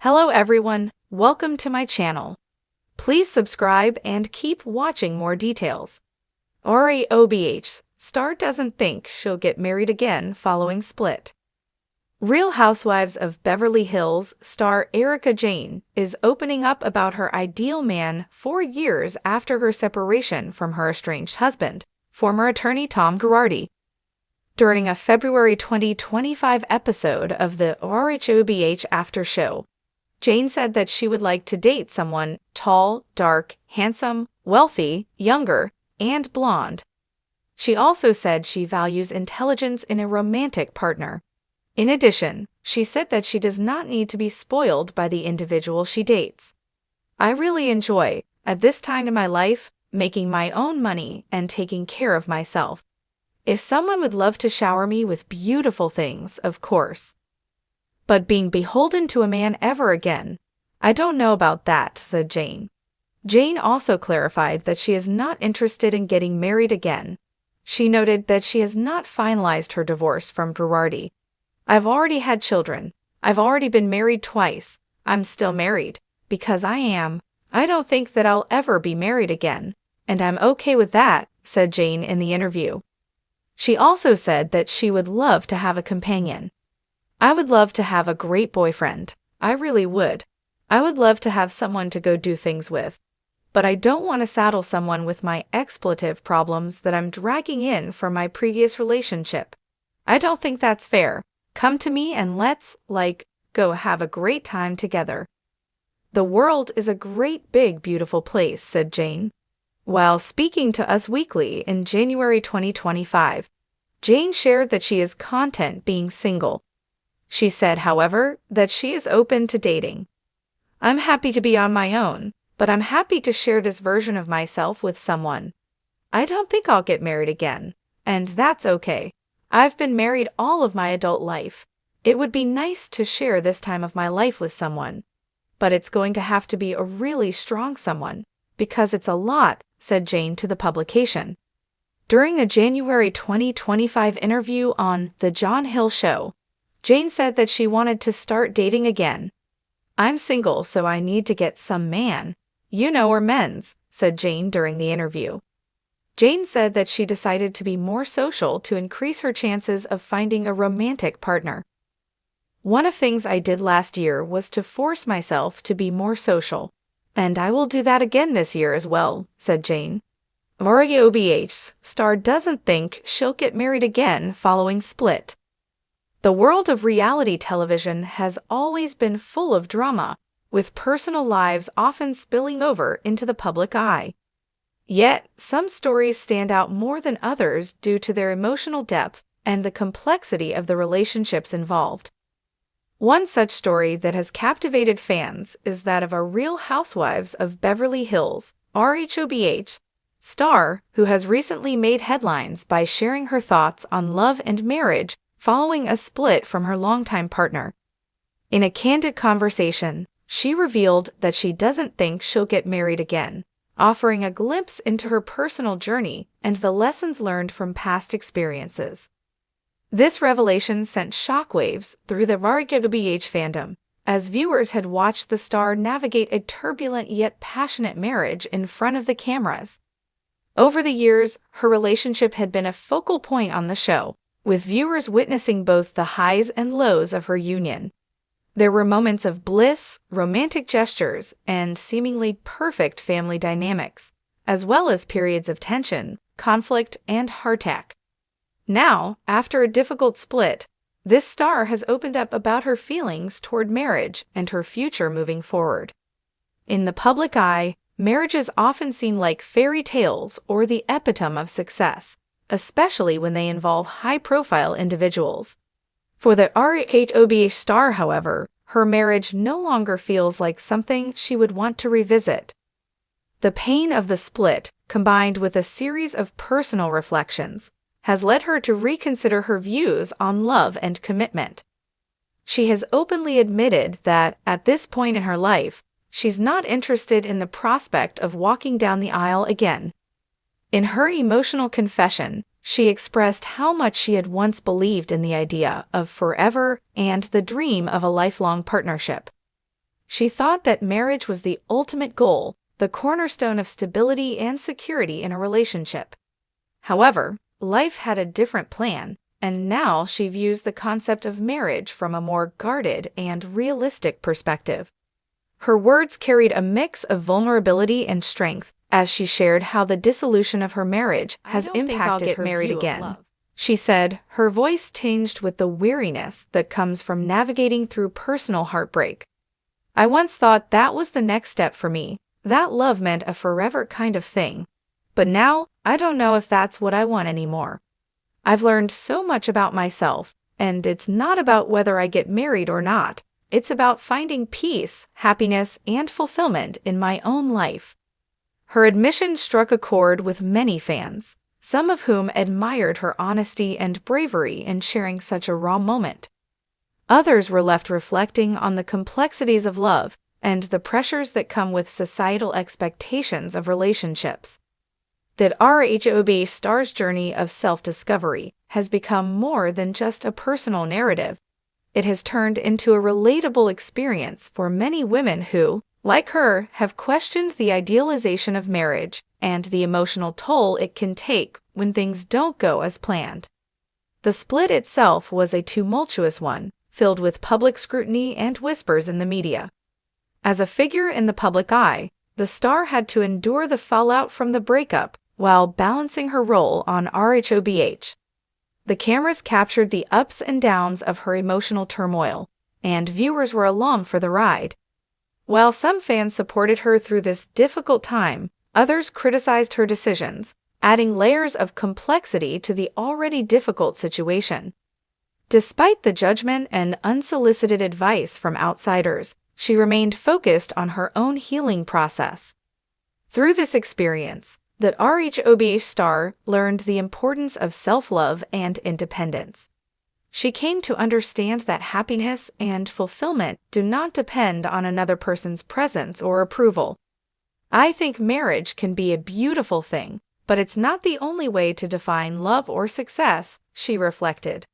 Hello everyone, welcome to my channel. Please subscribe and keep watching more details. RHOBH star doesn't think she'll get married again following split. Real Housewives of Beverly Hills star Erika Jayne is opening up about her ideal man 4 years after her separation from her estranged husband, former attorney Tom Girardi. During a February 2025 episode of the RHOBH After Show, Jayne said that she would like to date someone tall, dark, handsome, wealthy, younger, and blonde. She also said she values intelligence in a romantic partner. In addition, she said that she does not need to be spoiled by the individual she dates. I really enjoy, at this time in my life, making my own money and taking care of myself. If someone would love to shower me with beautiful things, of course. But being beholden to a man ever again, I don't know about that, said Jayne. Jayne also clarified that she is not interested in getting married again. She noted that she has not finalized her divorce from Girardi. I've already had children. I've already been married twice. I'm still married, because I am. I don't think that I'll ever be married again, and I'm okay with that, said Jayne in the interview. She also said that she would love to have a companion. I would love to have a great boyfriend. I really would. I would love to have someone to go do things with. But I don't want to saddle someone with my expletive problems that I'm dragging in from my previous relationship. I don't think that's fair. Come to me and let's, go have a great time together. The world is a great big beautiful place, said Jayne. While speaking to Us Weekly in January 2025, Jayne shared that she is content being single. She said, however, that she is open to dating. I'm happy to be on my own, but I'm happy to share this version of myself with someone. I don't think I'll get married again, and that's okay. I've been married all of my adult life. It would be nice to share this time of my life with someone, but it's going to have to be a really strong someone, because it's a lot, said Jayne to the publication. During a January 2025 interview on The John Hill Show, Jayne said that she wanted to start dating again. I'm single, so I need to get some man, or men's, said Jayne during the interview. Jayne said that she decided to be more social to increase her chances of finding a romantic partner. One of the things I did last year was to force myself to be more social, and I will do that again this year as well, said Jayne. RHOBH star doesn't think she'll get married again following split. The world of reality television has always been full of drama, with personal lives often spilling over into the public eye. Yet, some stories stand out more than others due to their emotional depth and the complexity of the relationships involved. One such story that has captivated fans is that of a Real Housewives of Beverly Hills, RHOBH, star who has recently made headlines by sharing her thoughts on love and marriage following a split from her longtime partner. In a candid conversation, she revealed that she doesn't think she'll get married again, offering a glimpse into her personal journey and the lessons learned from past experiences. This revelation sent shockwaves through the RHOBH fandom, as viewers had watched the star navigate a turbulent yet passionate marriage in front of the cameras. Over the years, her relationship had been a focal point on the show, with viewers witnessing both the highs and lows of her union. There were moments of bliss, romantic gestures, and seemingly perfect family dynamics, as well as periods of tension, conflict, and heartache. Now, after a difficult split, this star has opened up about her feelings toward marriage and her future moving forward. In the public eye, marriage is often seen like fairy tales or the epitome of success, especially when they involve high-profile individuals. For the RHOBH star, however, her marriage no longer feels like something she would want to revisit. The pain of the split, combined with a series of personal reflections, has led her to reconsider her views on love and commitment. She has openly admitted that, at this point in her life, she's not interested in the prospect of walking down the aisle again. In her emotional confession, she expressed how much she had once believed in the idea of forever and the dream of a lifelong partnership. She thought that marriage was the ultimate goal, the cornerstone of stability and security in a relationship. However, life had a different plan, and now she views the concept of marriage from a more guarded and realistic perspective. Her words carried a mix of vulnerability and strength as she shared how the dissolution of her marriage has impacted her view of love. She said, her voice tinged with the weariness that comes from navigating through personal heartbreak. "I once thought that was the next step for me, that love meant a forever kind of thing. But now, I don't know if that's what I want anymore. I've learned so much about myself, and it's not about whether I get married or not. It's about finding peace, happiness, and fulfillment in my own life." Her admission struck a chord with many fans, some of whom admired her honesty and bravery in sharing such a raw moment. Others were left reflecting on the complexities of love and the pressures that come with societal expectations of relationships. That RHOBH star's journey of self-discovery has become more than just a personal narrative. It has turned into a relatable experience for many women who, like her, have questioned the idealization of marriage and the emotional toll it can take when things don't go as planned. The split itself was a tumultuous one, filled with public scrutiny and whispers in the media. As a figure in the public eye, the star had to endure the fallout from the breakup while balancing her role on RHOBH. The cameras captured the ups and downs of her emotional turmoil, and viewers were along for the ride. While some fans supported her through this difficult time, others criticized her decisions, adding layers of complexity to the already difficult situation. Despite the judgment and unsolicited advice from outsiders, she remained focused on her own healing process. Through this experience, the RHOBH star learned the importance of self-love and independence. She came to understand that happiness and fulfillment do not depend on another person's presence or approval. "I think marriage can be a beautiful thing, but it's not the only way to define love or success," she reflected.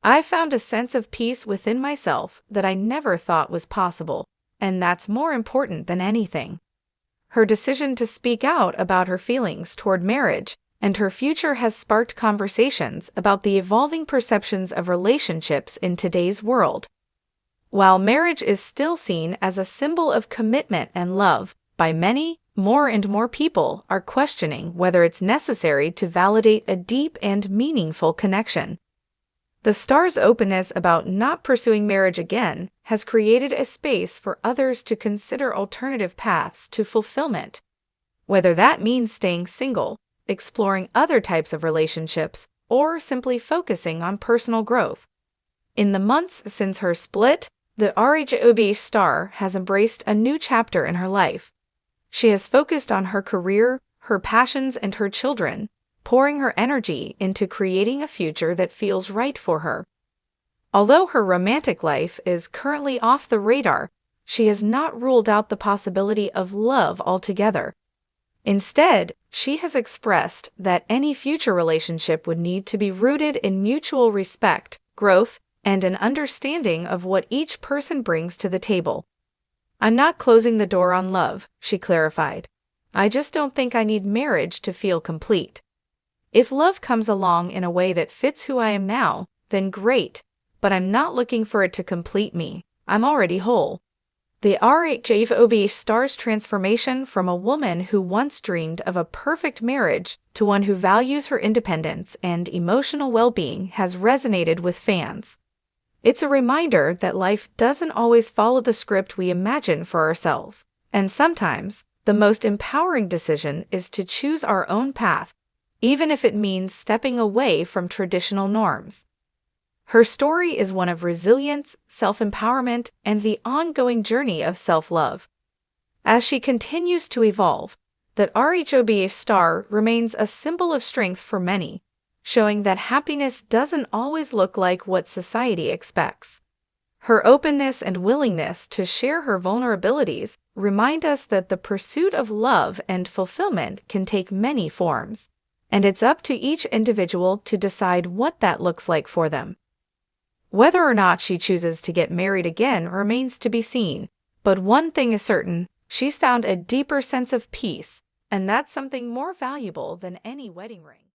"I found a sense of peace within myself that I never thought was possible, and that's more important than anything." Her decision to speak out about her feelings toward marriage and her future has sparked conversations about the evolving perceptions of relationships in today's world. While marriage is still seen as a symbol of commitment and love by many, more and more people are questioning whether it's necessary to validate a deep and meaningful connection. The star's openness about not pursuing marriage again has created a space for others to consider alternative paths to fulfillment, whether that means staying single, exploring other types of relationships, or simply focusing on personal growth. In the months since her split, the RHOBH star has embraced a new chapter in her life. She has focused on her career, her passions, and her children, pouring her energy into creating a future that feels right for her. Although her romantic life is currently off the radar, she has not ruled out the possibility of love altogether. Instead, she has expressed that any future relationship would need to be rooted in mutual respect, growth, and an understanding of what each person brings to the table. "I'm not closing the door on love," she clarified. "I just don't think I need marriage to feel complete. If love comes along in a way that fits who I am now, then great, but I'm not looking for it to complete me. I'm already whole." The RHOBH star's transformation from a woman who once dreamed of a perfect marriage to one who values her independence and emotional well-being has resonated with fans. It's a reminder that life doesn't always follow the script we imagine for ourselves, and sometimes the most empowering decision is to choose our own path, even if it means stepping away from traditional norms. Her story is one of resilience, self-empowerment, and the ongoing journey of self-love. As she continues to evolve, the RHOBH star remains a symbol of strength for many, showing that happiness doesn't always look like what society expects. Her openness and willingness to share her vulnerabilities remind us that the pursuit of love and fulfillment can take many forms, and it's up to each individual to decide what that looks like for them. Whether or not she chooses to get married again remains to be seen, But one thing is certain, she's found a deeper sense of peace, and that's something more valuable than any wedding ring.